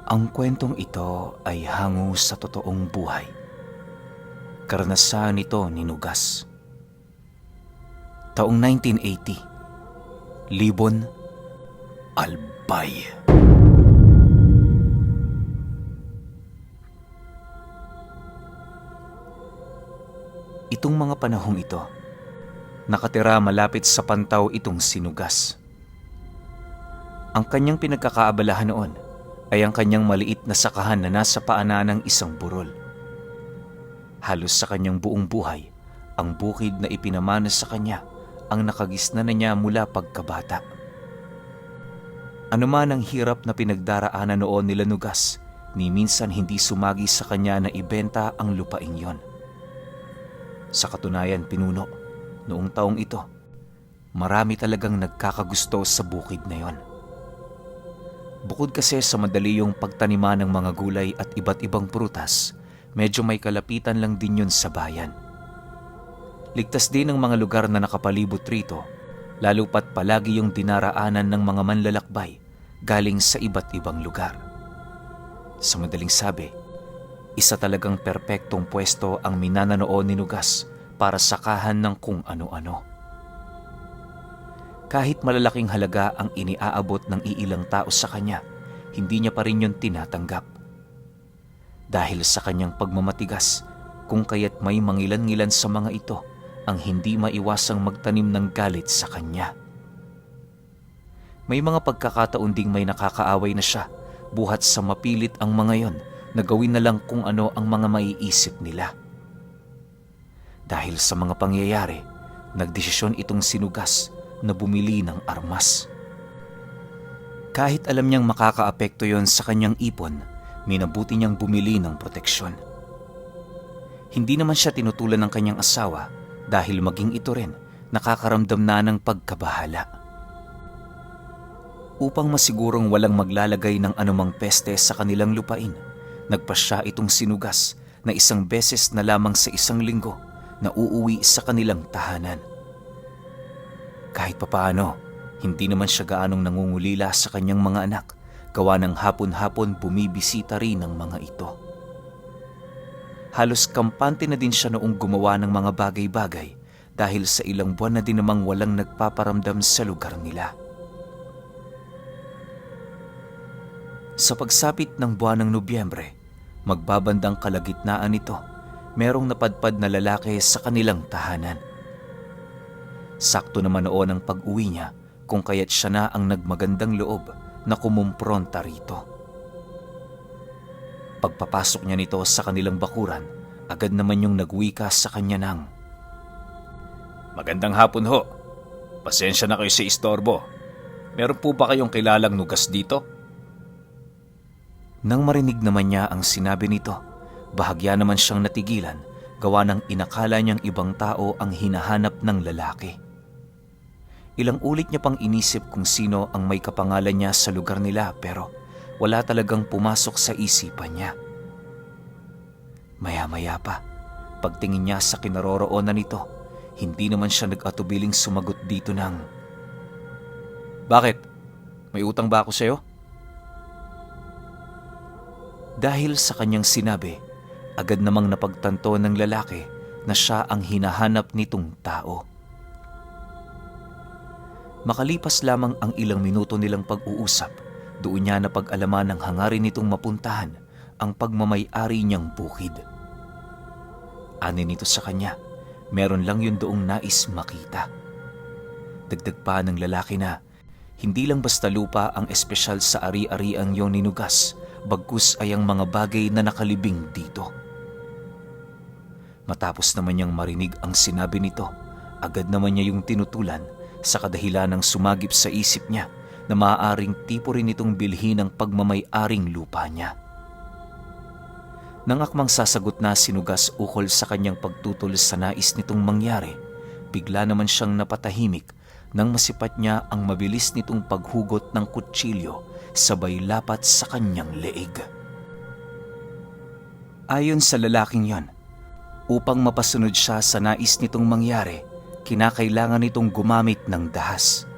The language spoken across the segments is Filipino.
Ang kwentong ito ay hango sa totoong buhay. Karanasan nito ni Nugas. Taong 1980, Libon, Albay. Itong mga panahong ito, nakatira malapit sa Pantaw itong si Nugas. Ang kanyang pinagkakaabalahan noon ay ang kanyang maliit na sakahan na nasa paanan ng isang burol. Halos sa kanyang buong buhay, ang bukid na ipinamana sa kanya ang nakagisna na niya mula pagkabata. Ano man ang hirap na pinagdaraanan noon nila Nugas, ni minsan hindi sumagi sa kanya na ibenta ang lupaing yon. Sa katunayan, pinuno, noong taong ito, marami talagang nagkakagusto sa bukid na yon. Bukod kasi sa madali yung pagtaniman ng mga gulay at iba't ibang prutas, medyo may kalapitan lang din yun sa bayan. Ligtas din ang mga lugar na nakapalibot rito, lalo pat palagi yung dinaraanan ng mga manlalakbay galing sa iba't ibang lugar. Sa madaling sabi, isa talagang perpektong pwesto ang minananoon ni Nugas para sakahan ng kung ano-ano. Kahit malalaking halaga ang iniaabot ng iilang tao sa kanya, hindi niya pa rin yun tinatanggap. Dahil sa kanyang pagmamatigas, kung kaya't may mangilan-ngilan sa mga ito ang hindi maiwasang magtanim ng galit sa kanya. May mga pagkakataon ding may nakakaaway na siya, buhat sa mapilit ang mga yon na gawin na lang kung ano ang mga maiisip nila. Dahil sa mga pangyayari, nagdesisyon itong si Nugas na bumili ng armas. Kahit alam niyang makakaapekto yon sa kanyang ipon, minabuti niyang bumili ng proteksyon. Hindi naman siya tinutulan ng kanyang asawa dahil maging ito rin nakakaramdam na ng pagkabahala. Upang masigurong walang maglalagay ng anumang peste sa kanilang lupain, nagpasya itong si Nugas na isang beses na lamang sa isang linggo na uuwi sa kanilang tahanan. Kahit papaano, hindi naman siya gaanong nangungulila sa kanyang mga anak, gawa ng hapon-hapon bumibisita rin ng mga ito. Halos kampante na din siya noong gumawa ng mga bagay-bagay dahil sa ilang buwan na din namang walang nagpaparamdam sa lugar nila. Sa pagsapit ng buwan ng Nobyembre, magbabandang kalagitnaan nito, merong napadpad na lalaki sa kanilang tahanan. Sakto naman noon ang pag-uwi niya, kung kaya't siya na ang nagmagandang loob na kumumpronta rito. Pagpapasok niya nito sa kanilang bakuran, agad naman yung nagwika sa kanya ng, "Magandang hapon ho. Pasensya na kayo sa istorbo. Meron po ba kayong kilalang Nugas dito?" Nang marinig naman niya ang sinabi nito, bahagya naman siyang natigilan, gawa ng inakala niyang ibang tao ang hinahanap ng lalaki. Ilang ulit niya pang inisip kung sino ang may kapangalan niya sa lugar nila, pero wala talagang pumasok sa isipan niya. Maya-maya pa, pagtingin niya sa kinaroroonan nito, hindi naman siya nag-atubiling sumagot dito ng, "Bakit? May utang ba ako sa'yo?" Dahil sa kanyang sinabi, agad namang napagtanto ng lalaki na siya ang hinahanap nitong tao. Makalipas lamang ang ilang minuto nilang pag-uusap, doon niya napag-alaman ng hangarin nitong mapuntahan ang pagmamay-ari niyang bukid. Ani nito sa kanya, meron lang yun doong nais makita. Dagdag pa ng lalaki na, hindi lang basta lupa ang espesyal sa ari-ariang yon ni Nugas, bagkus ay ang mga bagay na nakalibing dito. Matapos naman niyang marinig ang sinabi nito, agad naman niya yung tinutulan sa kadahilan ng sumagip sa isip niya na maaaring tipo rin itong bilhin ng pagmamay-aring lupa niya. Nang akmang sasagot na si Nugas ukol sa kanyang pagtutol sa nais nitong mangyari, bigla naman siyang napatahimik nang masipat niya ang mabilis nitong paghugot ng kutsilyo sabay lapat sa kanyang leeg. Ayon sa lalaking yon, upang mapasunod siya sa nais nitong mangyari, kinakailangan nitong gumamit ng dahas.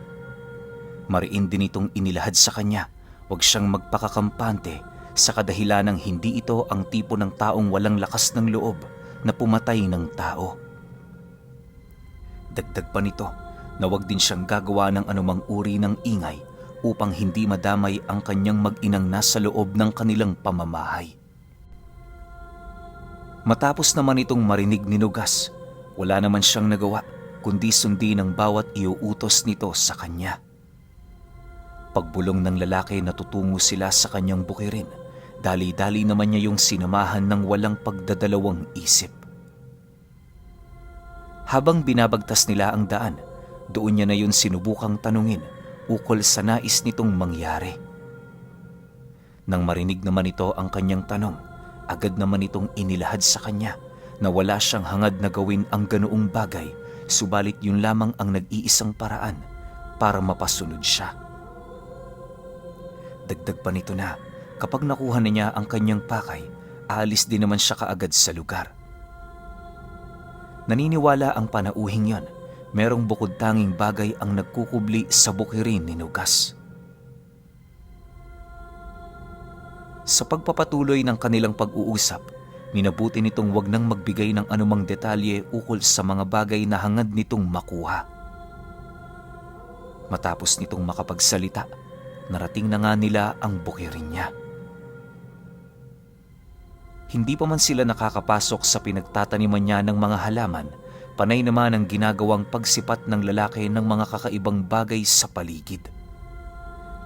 Mariin din itong inilahad sa kanya, huwag siyang magpakakampante sa kadahilanang hindi ito ang tipo ng taong walang lakas ng loob na pumatay ng tao. Dagdag pa nito na wag din siyang gagawa ng anumang uri ng ingay upang hindi madamay ang kanyang mag-inang nasa loob ng kanilang pamamahay. Matapos naman itong marinig ni Nugas, wala naman siyang nagawa kundi sundin ang bawat iuutos nito sa kanya. Pagbulong ng lalaki, natutungo sila sa kanyang bukirin. Dali-dali naman niya yung sinamahan ng walang pagdadalawang isip. Habang binabagtas nila ang daan, doon niya na yun sinubukang tanungin ukol sa nais nitong mangyari. Nang marinig naman ito ang kanyang tanong, agad naman itong inilahad sa kanya na wala siyang hangad na gawin ang ganoong bagay, subalit yun lamang ang nag-iisang paraan para mapasunod siya. Dagdag pa nito na kapag nakuha na niya ang kanyang pakay, aalis din naman siya kaagad sa lugar. Naniniwala ang panauhing yon, merong bukod tanging bagay ang nagkukubli sa bukirin ni Nugas. Sa pagpapatuloy ng kanilang pag-uusap, minabuti nitong wag nang magbigay ng anumang detalye ukol sa mga bagay na hangad nitong makuha. Matapos nitong makapagsalita, narating na nga nila ang bukirin niya. Hindi pa man sila nakakapasok sa pinagtataniman niya ng mga halaman, panay naman ang ginagawang pagsipat ng lalaki ng mga kakaibang bagay sa paligid.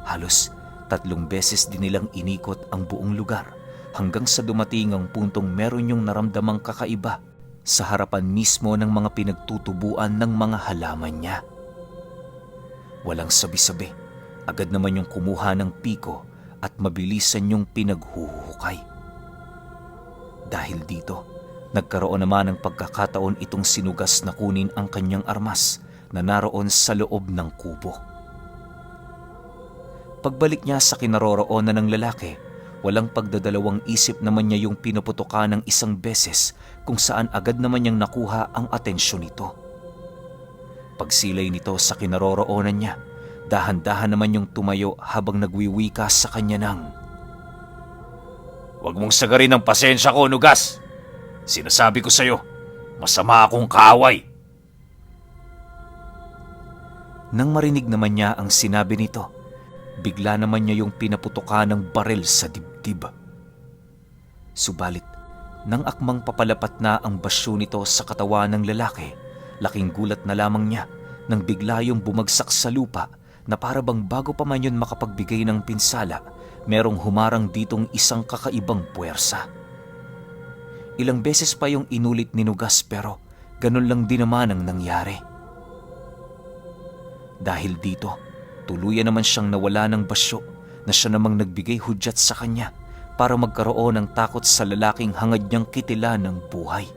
Halos 3 beses din nilang inikot ang buong lugar hanggang sa dumating ang puntong meron yung naramdamang kakaiba sa harapan mismo ng mga pinagtutubuan ng mga halaman niya. Walang sabi-sabi, agad naman yung kumuha ng piko at mabilisan yung pinaghuhukay. Dahil dito, nagkaroon naman ng pagkakataon itong sinugas na kunin ang kanyang armas na naroon sa loob ng kubo. Pagbalik niya sa kinaroroonan ng lalaki, walang pagdadalawang isip naman niya yung pinuputukan ng 1 beses kung saan agad naman niyang nakuha ang atensyon nito. Pagsilay nito sa kinaroroonan niya, dahan-dahan naman yung tumayo habang nagwiwika sa kanya ng, Huwag mong sagarin ang pasensya ko, Nugas. Sinasabi ko sa'yo, masama akong kaaway. Nang marinig naman niya ang sinabi nito, bigla naman niya yung pinaputukan ng baril sa dibdib. Subalit, nang akmang papalapat na ang basyo nito sa katawan ng lalaki, laking gulat na lamang niya nang bigla yung bumagsak sa lupa na para bang bago pa man yun makapagbigay ng pinsala, merong humarang ditong isang kakaibang puwersa. Ilang beses pa yung inulit ni Nugas pero ganun lang din naman ang nangyari. Dahil dito, tuluyan naman siyang nawala ng basyo na siya namang nagbigay hudyat sa kanya para magkaroon ng takot sa lalaking hangad niyang kitilan ng buhay.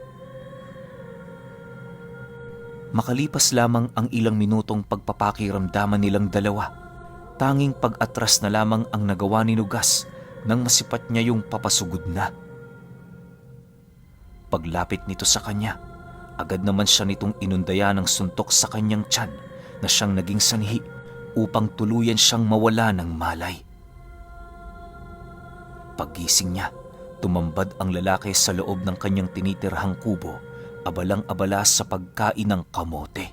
Makalipas lamang ang ilang minutong pagpapakiramdaman nilang dalawa, tanging pag-atras na lamang ang nagawa ni Nugas nang masipat niya yung papasugod na. Paglapit nito sa kanya, agad naman siya nitong inundaya ng suntok sa kanyang tiyan na siyang naging sanhi upang tuluyan siyang mawala ng malay. Paggising niya, tumambad ang lalaki sa loob ng kanyang tinitirhang kubo, abalang-abala sa pagkain ng kamote.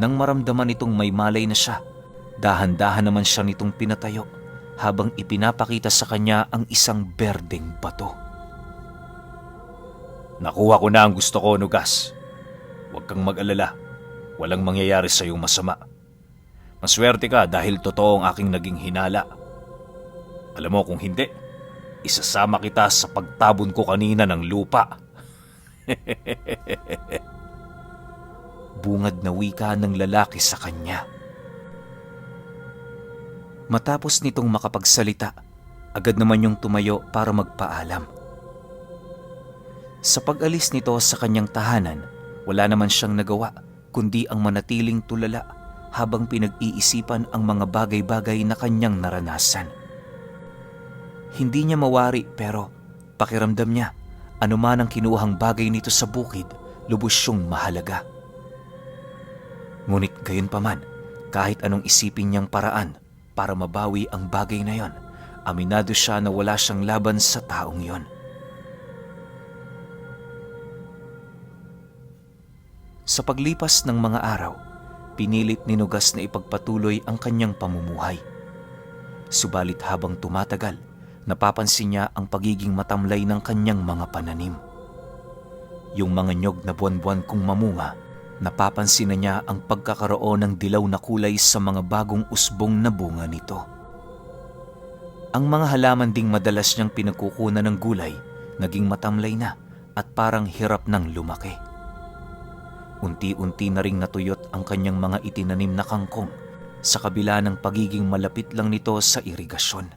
Nang maramdaman itong may malay na siya, dahan-dahan naman siya nitong pinatayo habang ipinapakita sa kanya ang isang berdeng bato. Nakuha ko na ang gusto ko, Nugas. Huwag kang mag-alala. Walang mangyayari sa iyong masama. Maswerte ka dahil totoo ang aking naging hinala. Alam mo kung hindi, isasama kita sa pagtabon ko kanina ng lupa. Bungad na wika ng lalaki sa kanya. Matapos nitong makapagsalita, agad naman yung tumayo para magpaalam. Sa pag-alis nito sa kanyang tahanan, wala naman siyang nagawa kundi ang manatiling tulala habang pinag-iisipan ang mga bagay-bagay na kanyang naranasan. Hindi niya mawari pero pakiramdam niya anuman ang kinuhang bagay nito sa bukid, lubos siyang mahalaga. Ngunit gayon pa man, kahit anong isipin niyang paraan para mabawi ang bagay na yon, Aminado siya na wala siyang laban sa taong yon. Sa paglipas ng mga araw, pinilit ni Nugas na ipagpatuloy ang kanyang pamumuhay. Subalit habang tumatagal, napapansin niya ang pagiging matamlay ng kanyang mga pananim. Yung mga nyog na buwan-buwan kong mamunga, napapansin na niya ang pagkakaroon ng dilaw na kulay sa mga bagong usbong na bunga nito. Ang mga halaman ding madalas niyang pinagkukunan ng gulay, naging matamlay na at parang hirap ng lumaki. Unti-unti na ring natuyot ang kanyang mga itinanim na kangkong sa kabila ng pagiging malapit lang nito sa irigasyon.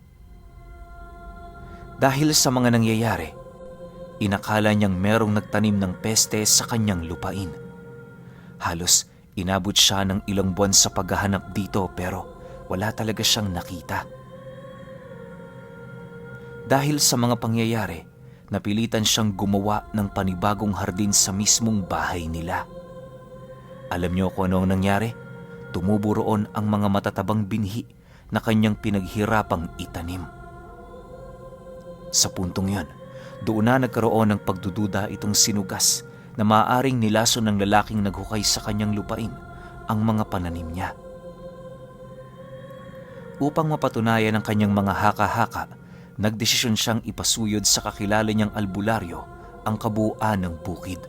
Dahil sa mga nangyayari, inakala niyang merong nagtanim ng peste sa kanyang lupain. Halos inabot siya ng ilang buwan sa paghahanap dito pero wala talaga siyang nakita. Dahil sa mga pangyayari, napilitan siyang gumawa ng panibagong hardin sa mismong bahay nila. Alam niyo kung ano ang nangyari? Tumubo roon ang mga matatabang binhi na kanyang pinaghirapang itanim. Sa puntong yon, doon na nagkaroon ng pagdududa itong si Nugas na maaaring nilaso ng lalaking naghukay sa kanyang lupain ang mga pananim niya. Upang mapatunayan ang kanyang mga haka-haka, nagdesisyon siyang ipasuyod sa kakilala niyang albularyo ang kabuuan ng bukid.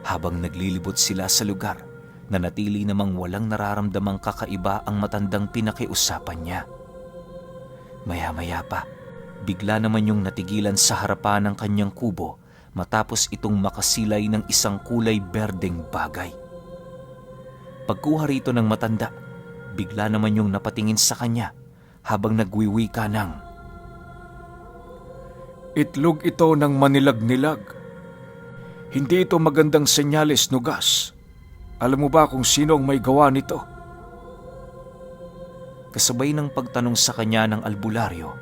Habang naglilibot sila sa lugar, nanatili namang walang nararamdamang kakaiba ang matandang pinakiusapan niya. Maya-maya pa, bigla naman yung natigilan sa harapan ng kanyang kubo matapos itong makasilay ng isang kulay berdeng bagay. Pagkuha rito ng matanda, bigla naman yung napatingin sa kanya habang nagwiwika ng, Itlog ito ng manilag-nilag. Hindi ito magandang senyales, Nugas. Alam mo ba kung sino ang may gawa nito? Kasabay ng pagtanong sa kanya ng albularyo,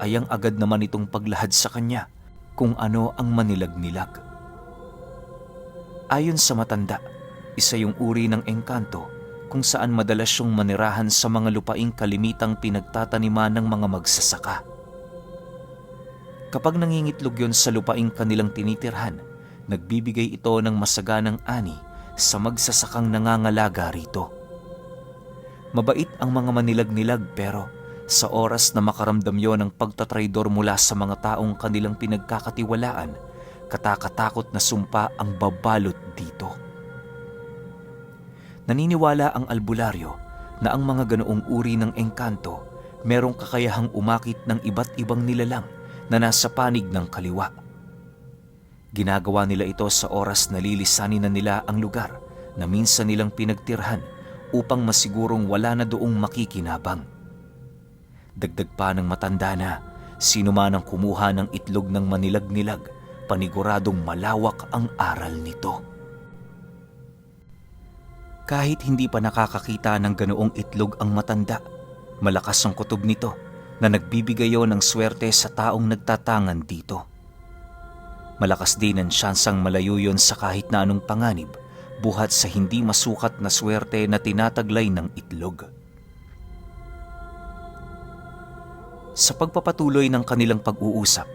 ay ang agad naman itong paglahad sa kanya kung ano ang manilag-nilag. Ayon sa matanda, isa yung uri ng engkanto kung saan madalas yung manirahan sa mga lupaing kalimitang pinagtataniman ng mga magsasaka. Kapag nangingitlog yon sa lupaing kanilang tinitirhan, nagbibigay ito ng masaganang ani sa magsasakang nangangalaga rito. Mabait ang mga manilag-nilag pero sa oras na makaramdam yon ng pagtatraidor mula sa mga taong kanilang pinagkakatiwalaan, katakatakot na sumpa ang babalot dito. Naniniwala ang albularyo na ang mga ganoong uri ng engkanto merong kakayahang umakit ng iba't ibang nilalang na nasa panig ng kaliwa. Ginagawa nila ito sa oras na lilisanin na nila ang lugar na minsan nilang pinagtirhan upang masigurong wala na doong makikinabang. Dagdag pa ng matanda na sino man ang kumuha ng itlog ng manilag-nilag, paniguradong malawak ang aral nito. Kahit hindi pa nakakakita ng ganoong itlog ang matanda, malakas ang kutob nito na nagbibigayo ng swerte sa taong nagtatangan dito. Malakas din ang syansang malayo yon sa kahit na anong panganib buhat sa hindi masukat na swerte na tinataglay ng itlog. Sa pagpapatuloy ng kanilang pag-uusap,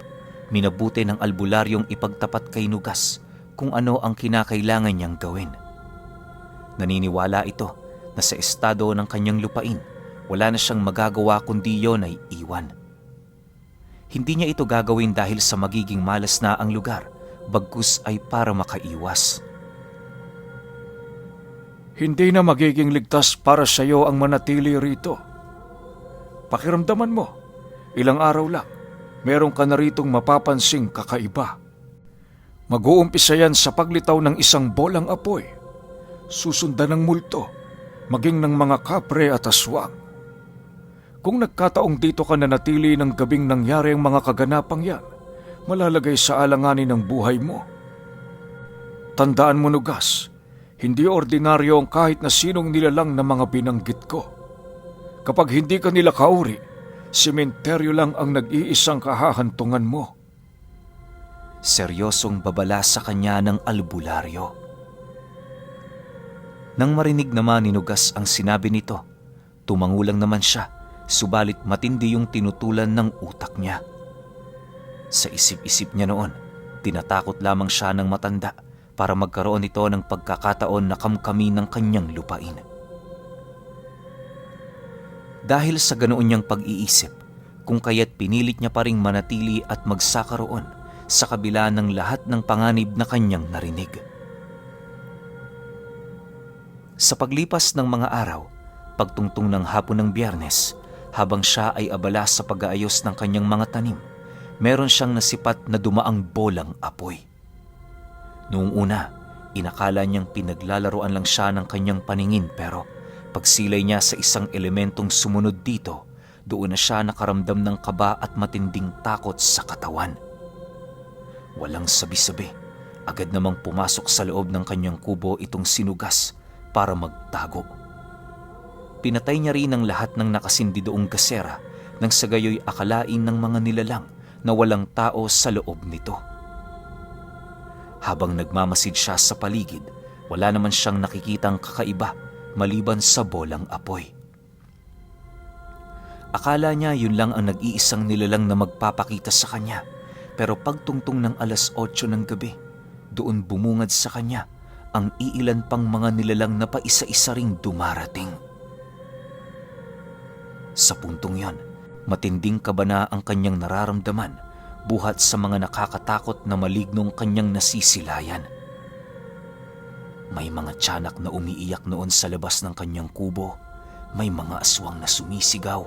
minabuti ng albularyong ipagtapat kay Nugas kung ano ang kinakailangan niyang gawin. Naniniwala ito na sa estado ng kanyang lupain, wala na siyang magagawa kundi yon ay iwan. Hindi niya ito gagawin dahil sa magiging malas na ang lugar, bagkus ay para makaiwas. Hindi na magiging ligtas para sa iyo ang manatili rito. Pakiramdaman mo, ilang araw lang, meron ka na ritong mapapansing kakaiba. Mag-uumpisa yan sa paglitaw ng isang bolang apoy, susundan ng multo, maging ng mga kapre at aswang. Kung nagkataong dito ka nanatili ng gabing nangyari ang mga kaganapang yan, malalagay sa alanganin ng buhay mo. Tandaan mo, Nugas, hindi ordinaryo ang kahit na sinong nilalang na mga binanggit ko. Kapag hindi ka nila kauri, sementeryo lang ang nag-iisang kahahantungan mo. Seryosong babala sa kanya ng albularyo. Nang marinig naman ni Nugas ang sinabi nito, tumangulang naman siya subalit matindi yung tinutulan ng utak niya. Sa isip-isip niya noon, tinatakot lamang siya ng matanda para magkaroon ito ng pagkakataon na kamkami ng kanyang lupain. Dahil sa ganoon niyang pag-iisip, kung kaya't pinilit niya pa ring manatili at magsaka roon sa kabila ng lahat ng panganib na kanyang narinig. Sa paglipas ng mga araw, pagtungtong ng hapon ng Biyernes, habang siya ay abala sa pag-aayos ng kanyang mga tanim, meron siyang nasipat na dumaang bolang apoy. Noong una, inakala niyang pinaglalaroan lang siya ng kanyang paningin, pero pagsilay niya sa isang elementong sumunod dito, doon na siya nakaramdam ng kaba at matinding takot sa katawan. Walang sabi-sabi, agad namang pumasok sa loob ng kanyang kubo itong sinugas para magtago. Pinatay niya rin ang lahat ng nakasindi doong gasera nang sa gayoy akalain ng mga nilalang na walang tao sa loob nito. Habang nagmamasid siya sa paligid, wala naman siyang nakikitang kakaiba maliban sa bolang apoy. Akala niya yun lang ang nag-iisang nilalang na magpapakita sa kanya, pero pagtungtong ng 8:00 ng gabi, doon bumungad sa kanya ang iilan pang mga nilalang na paisa-isa ring dumarating. Sa puntong yon, matinding kaba na ang kanyang nararamdaman buhat sa mga nakakatakot na malignong kanyang nasisilayan. May mga tiyanak na umiiyak noon sa labas ng kanyang kubo, may mga aswang na sumisigaw,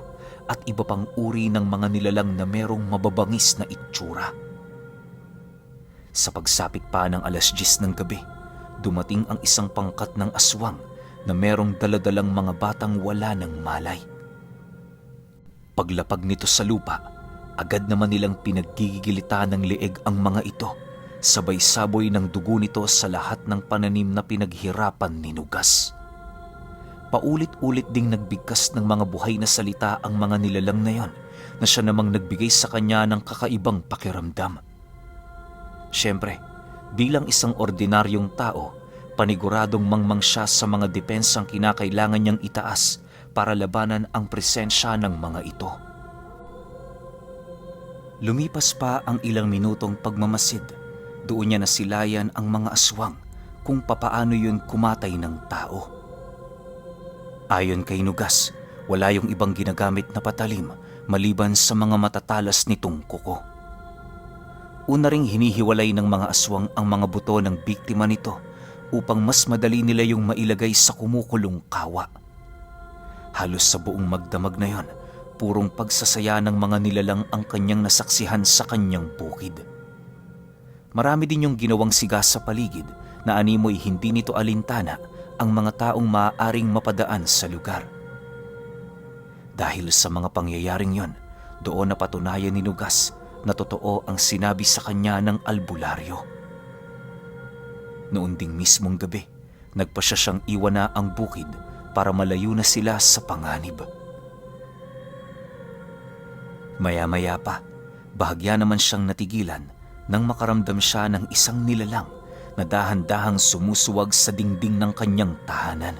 at iba pang uri ng mga nilalang na merong mababangis na itsura. Sa pagsapit pa ng 10:00 ng gabi, dumating ang isang pangkat ng aswang na merong daladalang mga batang wala ng malay. Paglapag nito sa lupa, agad naman nilang pinaggigilitan ng leeg ang mga ito, sabay-saboy ng dugo nito sa lahat ng pananim na pinaghirapan ni Nugas. Paulit-ulit ding nagbigkas ng mga buhay na salita ang mga nilalang na yon, na siya namang nagbigay sa kanya ng kakaibang pakiramdam. Siyempre, bilang isang ordinaryong tao, paniguradong mangmang siya sa mga depensang kinakailangan niyang itaas para labanan ang presensya ng mga ito. Lumipas pa ang ilang minutong pagmamasid, doon niya nasilayan ang mga aswang kung papaano yun kumatay ng tao. Ayon kay Nugas, wala yung ibang ginagamit na patalim maliban sa mga matatalas nitong kuko. Una ring hinihiwalay ng mga aswang ang mga buto ng biktima nito upang mas madali nila yung mailagay sa kumukulong kawa. Halos sa buong magdamag na yon, purong pagsasaya ng mga nilalang ang kanyang nasaksihan sa kanyang bukid. Marami din yung ginawang siga sa paligid na animoy hindi nito alintana ang mga taong maaaring mapadaan sa lugar. Dahil sa mga pangyayaring yon, doon napatunayan ni Nugas na totoo ang sinabi sa kanya ng albularyo. Noon ding mismong gabi, nagpa siya siyang iwan na ang bukid para malayo na sila sa panganib. Maya-maya pa, bahagya naman siyang natigilan nang makaramdam siya ng isang nilalang na dahan-dahang sumusuwag sa dingding ng kanyang tahanan.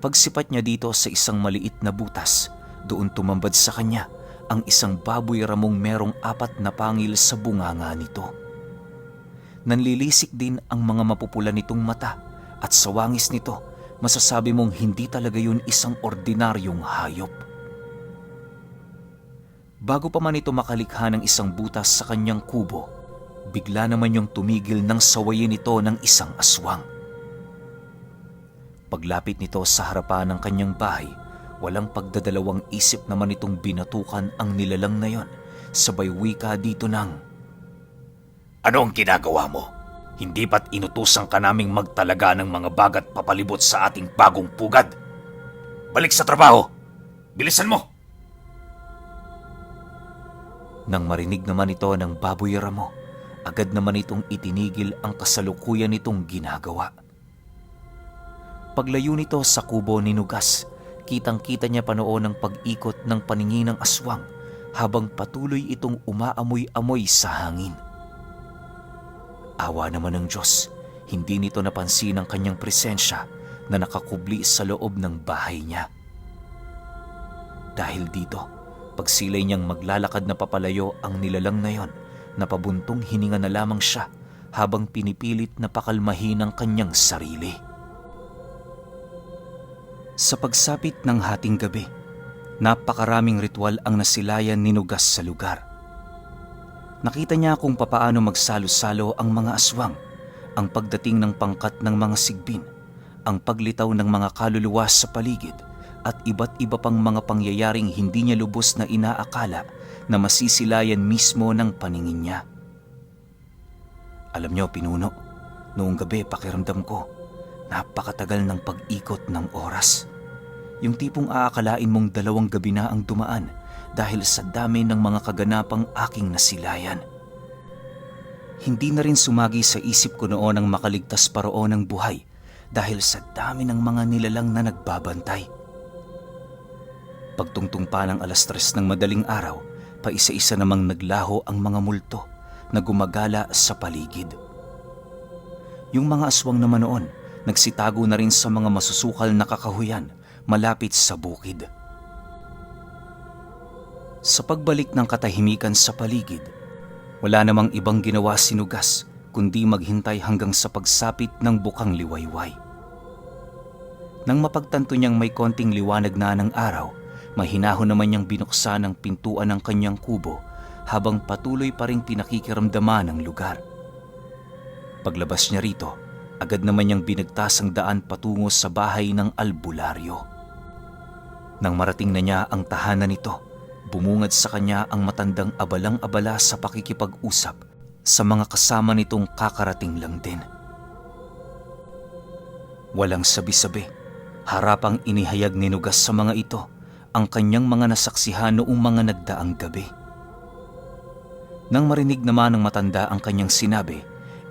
Pagsipat niya dito sa isang maliit na butas, doon tumambad sa kanya ang isang baboy ramong merong 4 na pangil sa bunganga nito. Nanlilisik din ang mga mapupula nitong mata at sa wangis nito, masasabi mong hindi talaga yun isang ordinaryong hayop. Bago pa man ito makalikha ng isang butas sa kanyang kubo, bigla naman yung tumigil ng sawayin nito ng isang aswang. Paglapit nito sa harapan ng kanyang bahay, walang pagdadalawang isip naman itong binatukan ang nilalang na yon, sabay wika dito ng, Ano ang ginagawa mo? Hindi ba't inutusan ka naming magtalaga ng mga bagat papalibot sa ating bagong pugad? Balik sa trabaho! Bilisan mo! Nang marinig naman ito ng baboy ramo, agad naman itong itinigil ang kasalukuyan nitong ginagawa. Paglayo nito sa kubo ni Nugas, kitang-kita niya pa noon ang pag-ikot ng paningin ng aswang habang patuloy itong umaamoy-amoy sa hangin. Awa naman ng Diyos, hindi nito napansin ang kanyang presensya na nakakubli sa loob ng bahay niya. Dahil dito, pagsilay niyang maglalakad na papalayo ang nilalang na yon, napabuntong hininga na lamang siya habang pinipilit na pakalmahin ang kanyang sarili. Sa pagsapit ng hating gabi, napakaraming ritual ang nasilayan ni Nugas sa lugar. Nakita niya kung papaano magsalo-salo ang mga aswang, ang pagdating ng pangkat ng mga sigbin, ang paglitaw ng mga kaluluwa sa paligid, at iba't iba pang mga pangyayaring hindi niya lubos na inaakala na masisilayan mismo ng paningin niya. Alam niyo, pinuno, noong gabi pakiramdam ko, napakatagal ng pag-ikot ng oras. Yung tipong aakalain mong 2 gabi na ang dumaan dahil sa dami ng mga kaganapang aking nasilayan. Hindi na rin sumagi sa isip ko noon ang makaligtas pa roon ng buhay dahil sa dami ng mga nilalang na nagbabantay. Pagtungtong pa ng 3:00 ng madaling araw, paisa-isa namang naglaho ang mga multo na gumagala sa paligid. Yung mga aswang naman noon, nagsitago na rin sa mga masusukal na kakahuyan malapit sa bukid. Sa pagbalik ng katahimikan sa paligid, wala namang ibang ginawa si Nugas kundi maghintay hanggang sa pagsapit ng bukang liwayway. Nang mapagtanto niyang may konting liwanag na ng araw, mahinahon naman niyang binuksan ang pintuan ng kanyang kubo habang patuloy pa ring pinakikiramdaman ang lugar. Paglabas niya rito, agad naman niyang binagtas ang daan patungo sa bahay ng albularyo. Nang marating na niya ang tahanan nito, bumungad sa kanya ang matandang abalang-abala sa pakikipag-usap sa mga kasama nitong kakarating lang din. Walang sabi-sabi, harapang inihayag ni Nugas sa mga ito ang kanyang mga nasaksihan noong mga nagdaang gabi. Nang marinig naman ng matanda ang kanyang sinabi,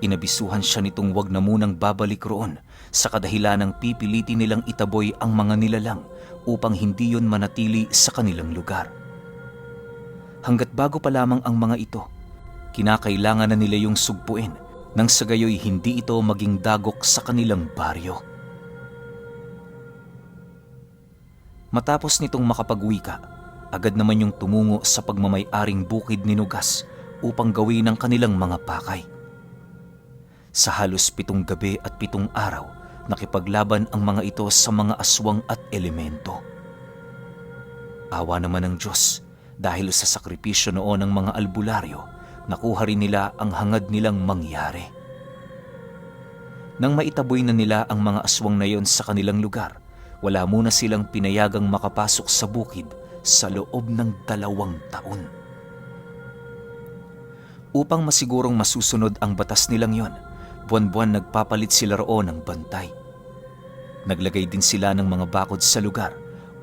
inabisuhan siya nitong wag na munang babalik roon sa kadahilanang pipilitin nilang itaboy ang mga nilalang upang hindi yon manatili sa kanilang lugar. Hanggat bago pa lamang ang mga ito, kinakailangan na nila yung sugpuin nang sa gayoy hindi ito maging dagok sa kanilang baryo. Matapos nitong makapag-wika, agad naman yung tumungo sa pagmamay-aring bukid ni Nugas upang gawin ang kanilang mga pakay. Sa halos 7 gabi at 7 araw, nakipaglaban ang mga ito sa mga aswang at elemento. Awa naman ng Diyos, dahil sa sakripisyo noon ng mga albularyo, nakuha rin nila ang hangad nilang mangyari. Nang maitaboy na nila ang mga aswang na yon sa kanilang lugar, wala muna silang pinayagang makapasok sa bukid sa loob ng 2 taon. Upang masigurong masusunod ang batas nilang yon, buwan-buwan nagpapalit sila roon ng bantay. Naglagay din sila ng mga bakod sa lugar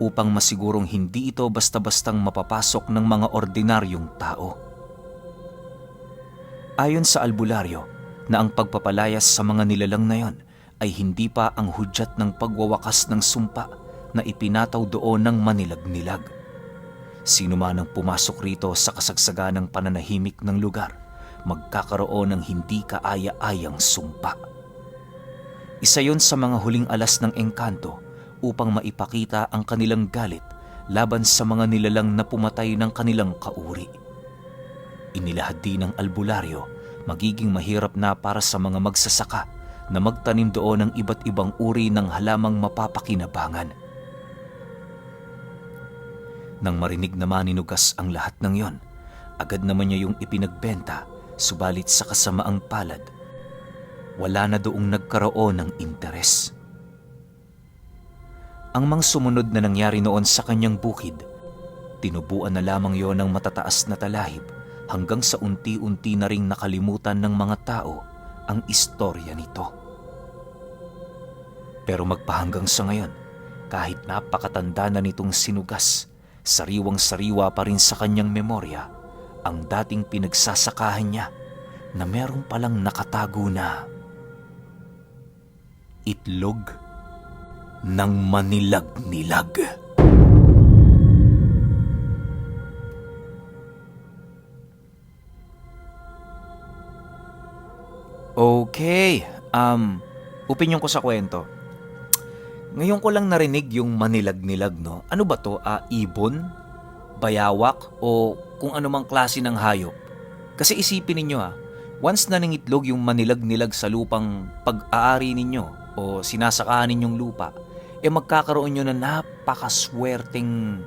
upang masigurong hindi ito basta-bastang mapapasok ng mga ordinaryong tao. Ayon sa albularyo, na ang pagpapalayas sa mga nilalang na yon ay hindi pa ang hudyat ng pagwawakas ng sumpa na ipinataw doon ng manilagnilag. Sino man ang pumasok rito sa kasagsaganang pananahimik ng lugar, magkakaroon ng hindi kaaya-ayang sumpa. Isa yon sa mga huling alas ng engkanto upang maipakita ang kanilang galit laban sa mga nilalang na pumatay ng kanilang kauri. Inilahad din ng albularyo, magiging mahirap na para sa mga magsasaka na magtanim doon ng iba't ibang uri ng halamang mapapakinabangan. Nang marinig naman ni Nugas ang lahat ng yon, agad naman niya yung ipinagbenta, subalit sa kasamaang palad, wala na doong nagkaroon ng interes. Ang mga sumunod na nangyari noon sa kanyang bukid, tinubuan na lamang yon ng matataas na talahib hanggang sa unti-unti na ring nakalimutan ng mga tao ang istorya nito. Pero magpahanggang sa ngayon, kahit napakatanda na nitong si Nugas, sariwang-sariwa pa rin sa kanyang memorya ang dating pinagsasakahan niya na meron palang nakatago na itlog ng manilag-nilag. Okay, opinyon ko sa kwento. Ngayon ko lang narinig yung manilag-nilag, no? Ano ba to? Ibon? Bayawak? O kung anumang klase ng hayop? Kasi isipin ninyo once na nangitlog yung manilag-nilag sa lupang pag-aari ninyo o sinasakahan ninyong lupa, magkakaroon nyo na napakaswerteng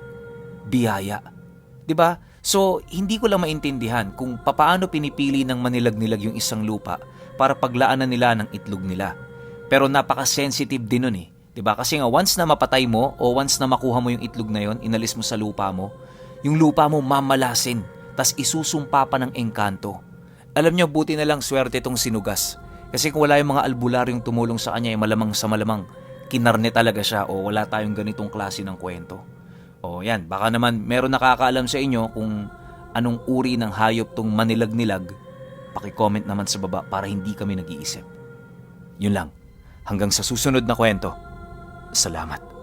biyaya. 'Di ba? So, hindi ko lang maintindihan kung papaano pinipili ng manilag-nilag yung isang lupa para paglaanan nila ng itlog nila. Pero napaka-sensitive din nun 'di ba? Kasi nga once na mapatay mo o once na makuha mo yung itlog na yon, inalis mo sa lupa mo, yung lupa mo mamalasin, tas isusumpa pa ng engkanto. Alam nyo, buti na lang swerte tong sinugas. Kasi kung wala yung mga albularyong tumulong sa kanya, malamang sa malamang kinarne talaga siya o wala tayong ganitong klase ng kwento. O yan, baka naman meron nakakaalam sa inyo kung anong uri ng hayop tong manilag-nilag, paki-comment naman sa baba para hindi kami nag-iisip. Yun lang. Hanggang sa susunod na kwento. Salamat.